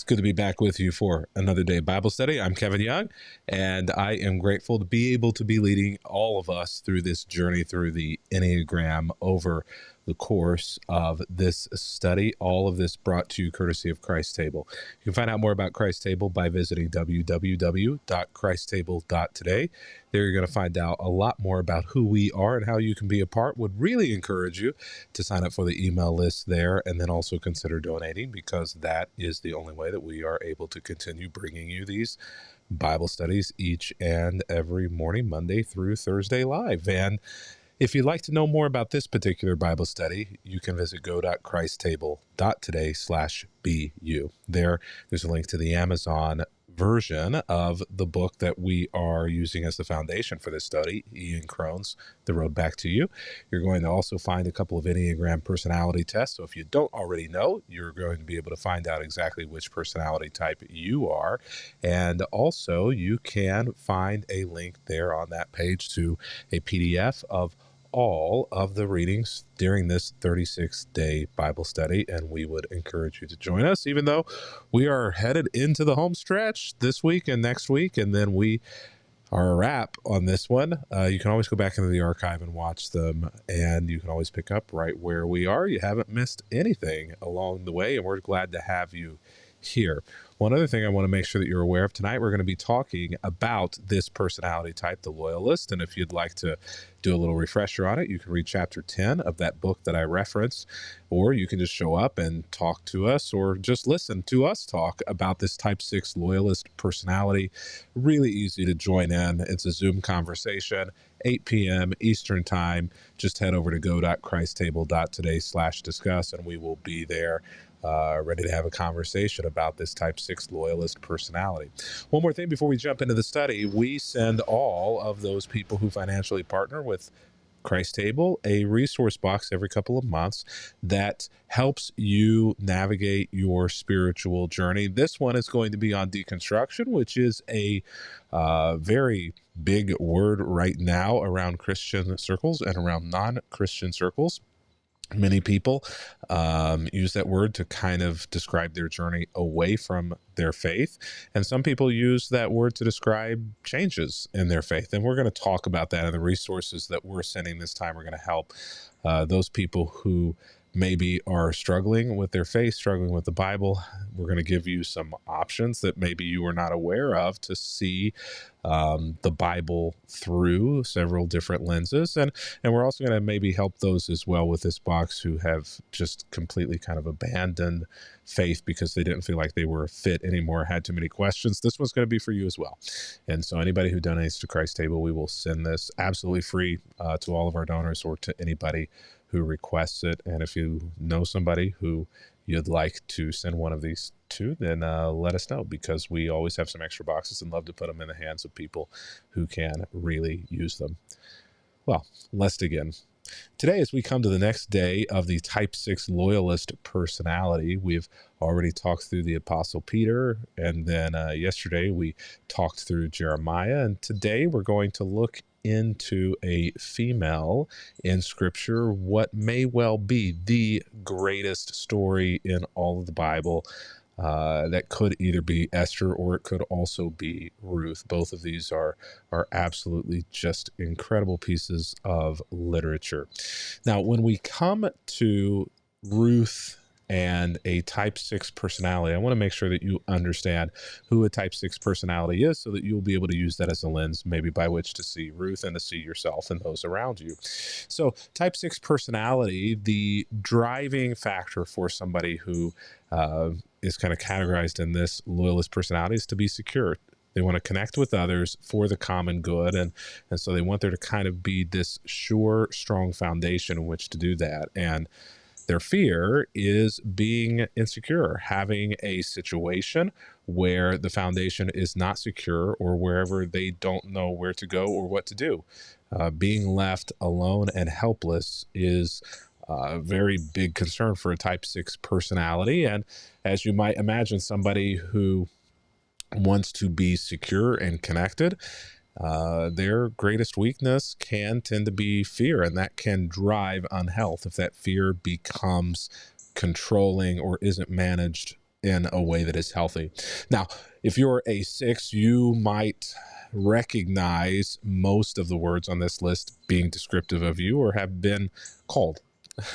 It's good to be back with you for another day of Bible study. I'm Kevin Young, and I am grateful to be able to be leading all of us through this journey through the Enneagram over the course of this study. All of this brought to you courtesy of Christ Table. You can find out more about Christ Table by visiting www.christtable.today. There you're going to find out a lot more about who we are and how you can be a part. Would really encourage you to sign up for the email list there, and then also consider donating, because that is the only way that we are able to continue bringing you these Bible studies each and every morning, Monday through Thursday live. And if you'd like to know more about this particular Bible study, you can visit go.christtable.today/BU. There's a link to the Amazon version of the book that we are using as the foundation for this study, Ian Crone's The Road Back to You. You're going to also find a couple of Enneagram personality tests. So if you don't already know, you're going to be able to find out exactly which personality type you are. And also you can find a link there on that page to a PDF of all of the readings during this 36-day Bible study, and we would encourage you to join us, even though we are headed into the home stretch this week and next week, and then we are a wrap on this one. You can always go back into the archive and watch them, and you can always pick up right where we are. You haven't missed anything along the way, and we're glad to have you here. One other thing I want to make sure that you're aware of tonight, we're going to be talking about this personality type, the loyalist. And if you'd like to do a little refresher on it, you can read chapter 10 of that book that I referenced, or you can just show up and talk to us, or just listen to us talk about this type 6 loyalist personality. Really easy to join in. It's a Zoom conversation, 8 p.m. Eastern time. Just head over to go.christtable.today/discuss, and we will be there ready to have a conversation about this type 6 loyalist personality. One more thing before we jump into the study, we send all of those people who financially partner with Christ Table a resource box every couple of months that helps you navigate your spiritual journey. This one is going to be on deconstruction, which is a very big word right now around Christian circles and around non-Christian circles. Many people use that word to kind of describe their journey away from their faith. And some people use that word to describe changes in their faith. And we're going to talk about that, and the resources that we're sending this time are going to help those people who maybe are struggling with their faith, struggling with the Bible. We're going to give you some options that maybe you are not aware of to see the Bible through several different lenses. And we're also going to maybe help those as well with this box who have just completely kind of abandoned faith because they didn't feel like they were fit anymore, had too many questions. This one's going to be for you as well. And so anybody who donates to Christ Table, we will send this absolutely free to all of our donors, or to anybody who requests it. And if you know somebody who you'd like to send one of these to, then let us know, because we always have some extra boxes and love to put them in the hands of people who can really use them. Well, let's dig in. Today, as we come to the next day of the type 6 loyalist personality, we've already talked through the Apostle Peter, and then yesterday we talked through Jeremiah, and today we're going to look into a female in Scripture, what may well be the greatest story in all of the Bible. That could either be Esther, or it could also be Ruth. Both of these are absolutely just incredible pieces of literature. Now, when we come to Ruth and a type 6 personality, I want to make sure that you understand who a type 6 personality is, so that you'll be able to use that as a lens maybe by which to see Ruth and to see yourself and those around you. So type 6 personality, the driving factor for somebody who is kind of categorized in this loyalist personality is to be secure. They want to connect with others for the common good. And so they want there to kind of be this sure, strong foundation in which to do that. And their fear is being insecure, having a situation where the foundation is not secure, or wherever they don't know where to go or what to do. Being left alone and helpless is a very big concern for a type 6 personality. And as you might imagine, somebody who wants to be secure and connected, their greatest weakness can tend to be fear, and that can drive unhealth if that fear becomes controlling or isn't managed in a way that is healthy. Now, if you're a 6, you might recognize most of the words on this list being descriptive of you or have been called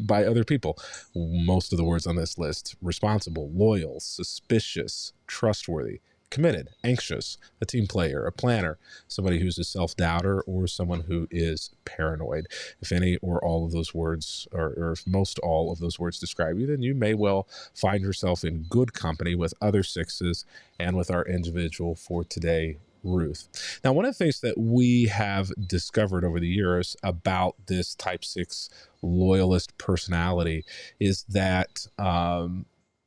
by other people. Most of the words on this list: responsible, loyal, suspicious, trustworthy, committed, anxious, a team player, a planner, somebody who's a self-doubter, or someone who is paranoid. If any or all of those words, or if most all of those words describe you, then you may well find yourself in good company with other 6s and with our individual for today, Ruth. Now, one of the things that we have discovered over the years about this type 6 loyalist personality is that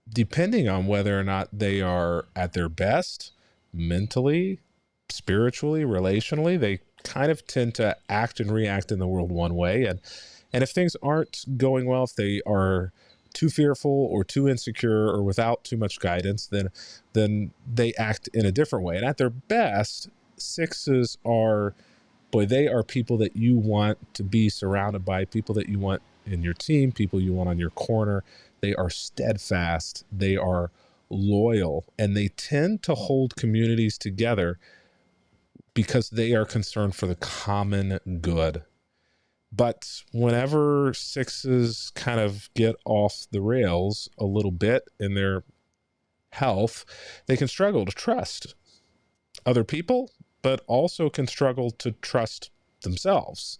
depending on whether or not they are at their best mentally, spiritually, relationally, they kind of tend to act and react in the world one way. And if things aren't going well, if they are too fearful or too insecure or without too much guidance, then they act in a different way. And at their best, 6s are, boy, they are people that you want to be surrounded by, people that you want in your team, people you want on your corner. They are steadfast, they are loyal, and they tend to hold communities together because they are concerned for the common good. But whenever 6s kind of get off the rails a little bit in their health, they can struggle to trust other people, but also can struggle to trust themselves.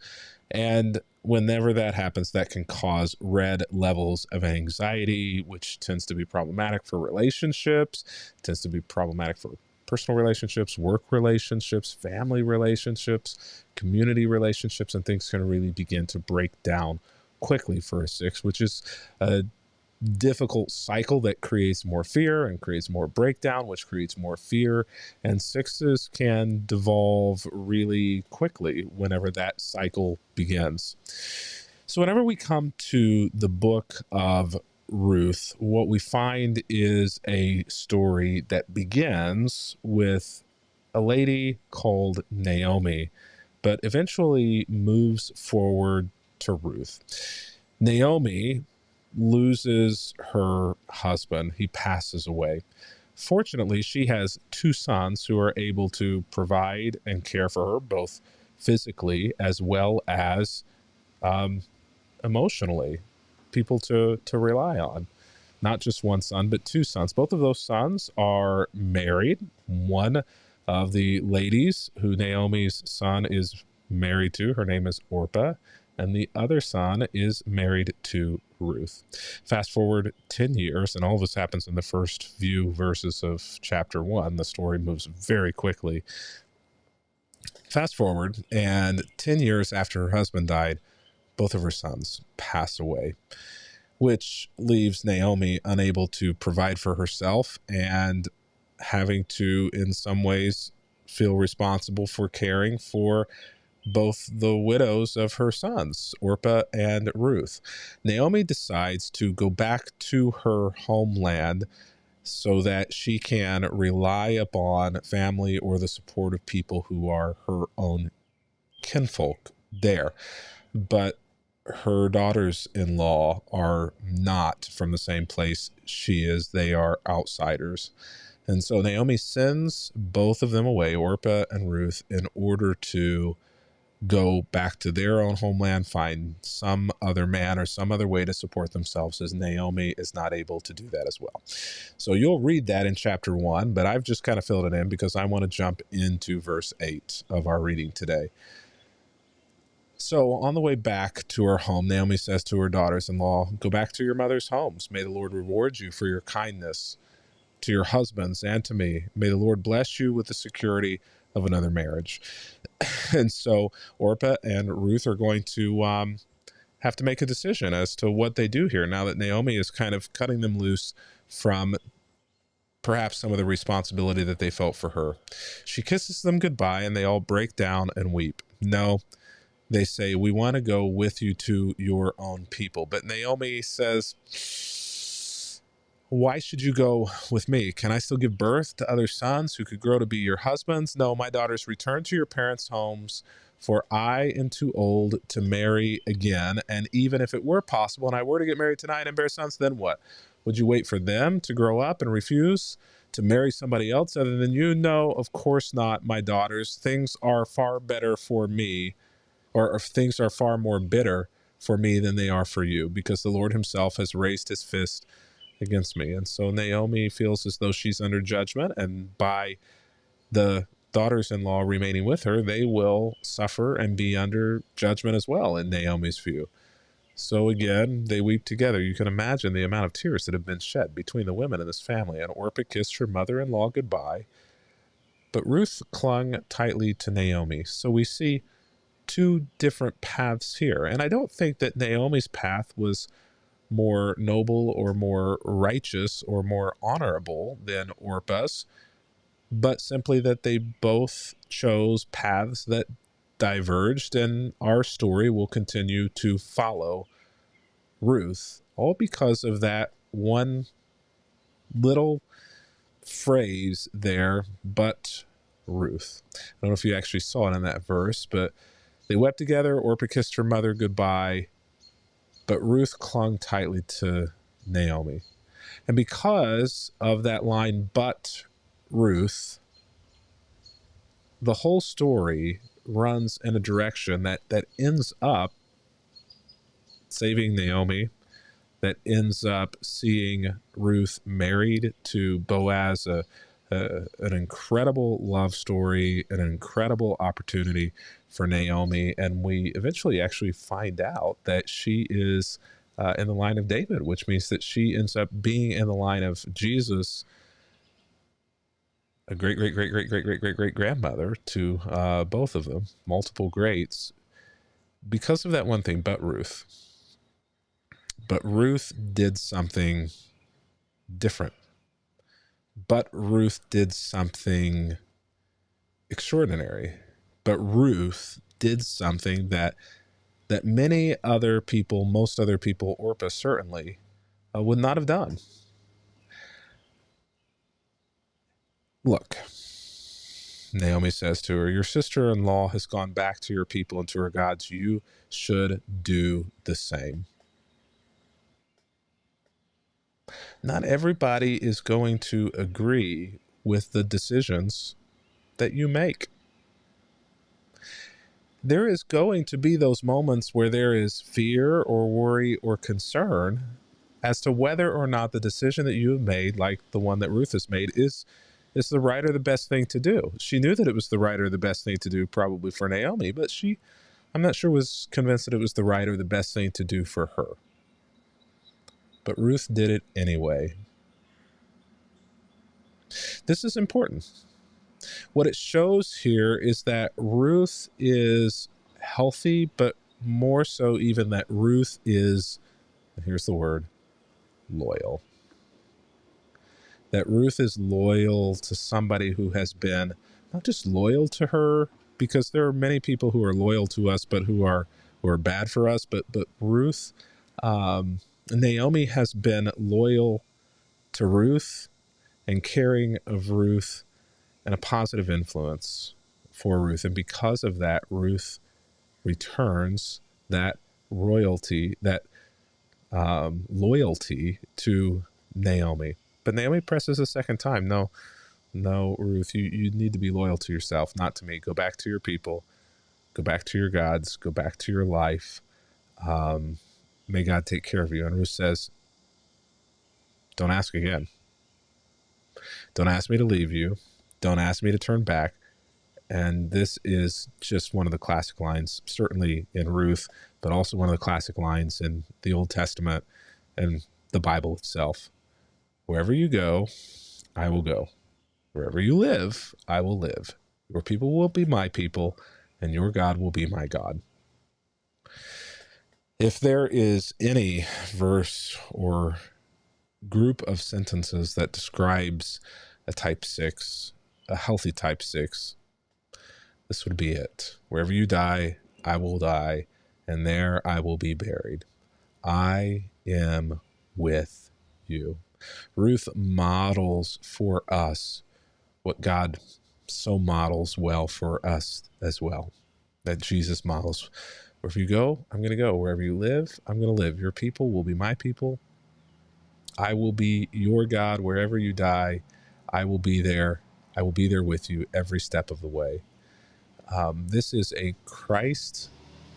And whenever that happens, that can cause red levels of anxiety, which tends to be problematic for relationships, tends to be problematic for personal relationships, work relationships, family relationships, community relationships, and things can really begin to break down quickly for a 6, which is a difficult cycle that creates more fear and creates more breakdown, which creates more fear. And 6s can devolve really quickly whenever that cycle begins. So whenever we come to the book of Ruth, what we find is a story that begins with a lady called Naomi, but eventually moves forward to Ruth. Naomi loses her husband. He passes away. Fortunately, she has 2 sons who are able to provide and care for her, both physically as well as emotionally, people to rely on. Not just 1 son, but 2 sons. Both of those sons are married. One of the ladies who Naomi's son is married to, her name is Orpah, and the other son is married to Ruth. Fast forward 10 years, and all of this happens in the first few verses of chapter 1. The story moves very quickly. Fast forward, and 10 years after her husband died, both of her sons pass away, which leaves Naomi unable to provide for herself and having to, in some ways, feel responsible for caring for both the widows of her sons, Orpah and Ruth. Naomi decides to go back to her homeland so that she can rely upon family or the support of people who are her own kinfolk there. But her daughters-in-law are not from the same place she is. They are outsiders. And so Naomi sends both of them away, Orpah and Ruth, in order to go back to their own homeland, find some other man or some other way to support themselves, as Naomi is not able to do that as well. So you'll read that in chapter 1, but I've just kind of filled it in because I want to jump into verse 8 of our reading today. So on the way back to her home, Naomi says to her daughters-in-law, "Go back to your mother's homes. May the Lord reward you for your kindness to your husbands and to me. May the Lord bless you with the security of another marriage." And so Orpah and Ruth are going to have to make a decision as to what they do here now that Naomi is kind of cutting them loose from perhaps some of the responsibility that they felt for her. She kisses them goodbye and they all break down and weep. No, they say, "We want to go with you to your own people." But Naomi says, "Why should you go with me? Can I still give birth to other sons who could grow to be your husbands? No, my daughters, return to your parents' homes, for I am too old to marry again. And even if it were possible and I were to get married tonight and bear sons, then what? Would you wait for them to grow up and refuse to marry somebody else other than you? No, of course not, my daughters. Things are far better for me, or things are far more bitter for me than they are for you, because the Lord himself has raised his fist against me. And so Naomi feels as though she's under judgment, and by the daughters-in-law remaining with her, they will suffer and be under judgment as well in Naomi's view. So again, they weep together. You can imagine the amount of tears that have been shed between the women in this family. And Orpah kissed her mother-in-law goodbye, but Ruth clung tightly to Naomi. So we see two different paths here. And I don't think that Naomi's path was more noble or more righteous or more honorable than Orpah's, but simply that they both chose paths that diverged, and our story will continue to follow Ruth, all because of that one little phrase there, but Ruth. I don't know if you actually saw it in that verse, but they wept together. Orpah kissed her mother goodbye, but Ruth clung tightly to Naomi. And because of that line, but Ruth, the whole story runs in a direction that ends up saving Naomi, that ends up seeing Ruth married to Boaz, an incredible love story, an incredible opportunity for Naomi. And we eventually actually find out that she is in the line of David, which means that she ends up being in the line of Jesus, a great grandmother to both of them, multiple greats, because of that one thing, but Ruth. But Ruth did something different. But Ruth did something extraordinary. But Ruth did something that many other people, most other people, Orpah certainly, would not have done. Look, Naomi says to her, your sister-in-law has gone back to your people and to her gods. You should do the same. Not everybody is going to agree with the decisions that you make. There is going to be those moments where there is fear or worry or concern as to whether or not the decision that you have made, like the one that Ruth has made, is the right or the best thing to do. She knew that it was the right or the best thing to do probably for Naomi, but I'm not sure, was convinced that it was the right or the best thing to do for her. But Ruth did it anyway. This is important. What it shows here is that Ruth is healthy, but more so even that Ruth is, and here's the word, loyal. That Ruth is loyal to somebody who has been not just loyal to her, because there are many people who are loyal to us, but who are bad for us. But Ruth, Naomi has been loyal to Ruth and caring of Ruth and a positive influence for Ruth. And because of that, Ruth returns that royalty, that loyalty to Naomi. But Naomi presses a second time. No, Ruth, you need to be loyal to yourself, not to me. Go back to your people. Go back to your gods. Go back to your life. May God take care of you. And Ruth says, don't ask again. Don't ask me to leave you. Don't ask me to turn back. And this is just one of the classic lines, certainly in Ruth, but also one of the classic lines in the Old Testament and the Bible itself. Wherever you go, I will go. Wherever you live, I will live. Your people will be my people, and your God will be my God. If there is any verse or group of sentences that describes a type 6, a healthy type 6, this would be it. Wherever you die, I will die, and there I will be buried. I am with you. Ruth models for us what God so models well for us as well, that Jesus models. Wherever you go, I'm going to go. Wherever you live, I'm going to live. Your people will be my people, I will be your God wherever you die. I will be there. I will be there with you every step of the way. This is a Christ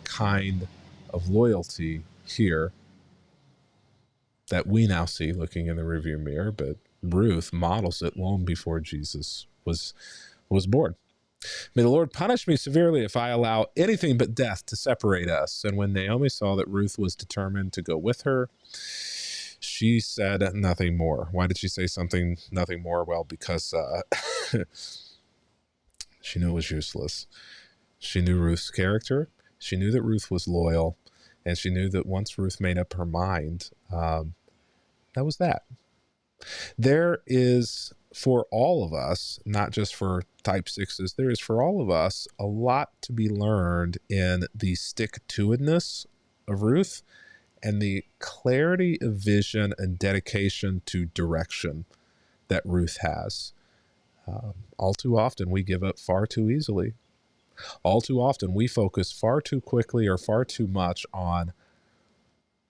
kind of loyalty here that we now see looking in the rearview mirror, but Ruth models it long before Jesus was born. May the Lord punish me severely if I allow anything but death to separate us. And when Naomi saw that Ruth was determined to go with her, she said nothing more. Why did she say nothing more? Well, because she knew it was useless. She knew Ruth's character. She knew that Ruth was loyal. And she knew that once Ruth made up her mind, that was that. There is, for all of us, not just for type sixes, there is for all of us a lot to be learned in the stick-to-itness of Ruth and the clarity of vision and dedication to direction that Ruth has. All too often we give up far too easily. All too often we focus far too quickly or far too much on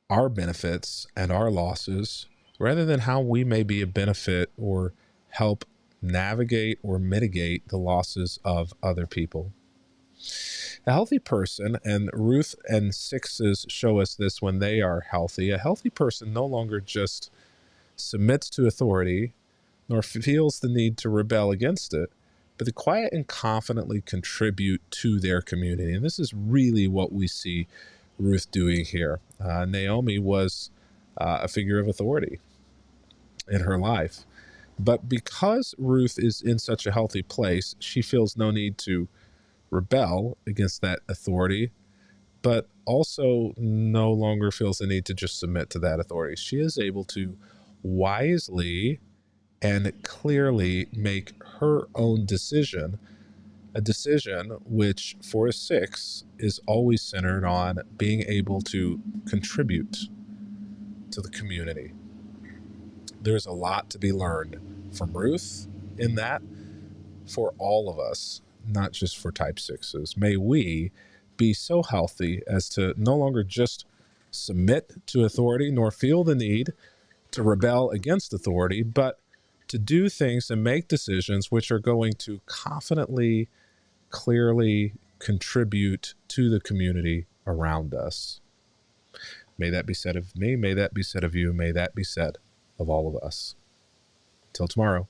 our benefits and our losses rather than how we may be a benefit or help navigate or mitigate the losses of other people. A healthy person, and Ruth and sixes show us this when they are healthy, a healthy person no longer just submits to authority nor feels the need to rebel against it, but to quiet and confidently contribute to their community. And this is really what we see Ruth doing here. Naomi was a figure of authority in her life. But because Ruth is in such a healthy place, she feels no need to rebel against that authority, but also no longer feels the need to just submit to that authority. She is able to wisely and clearly make her own decision, a decision which for a six is always centered on being able to contribute to the community. There's a lot to be learned from Ruth in that for all of us, not just for type sixes. May we be so healthy as to no longer just submit to authority nor feel the need to rebel against authority, but to do things and make decisions which are going to confidently, clearly contribute to the community around us. May that be said of me. May that be said of you. May that be said of all of us. Till tomorrow.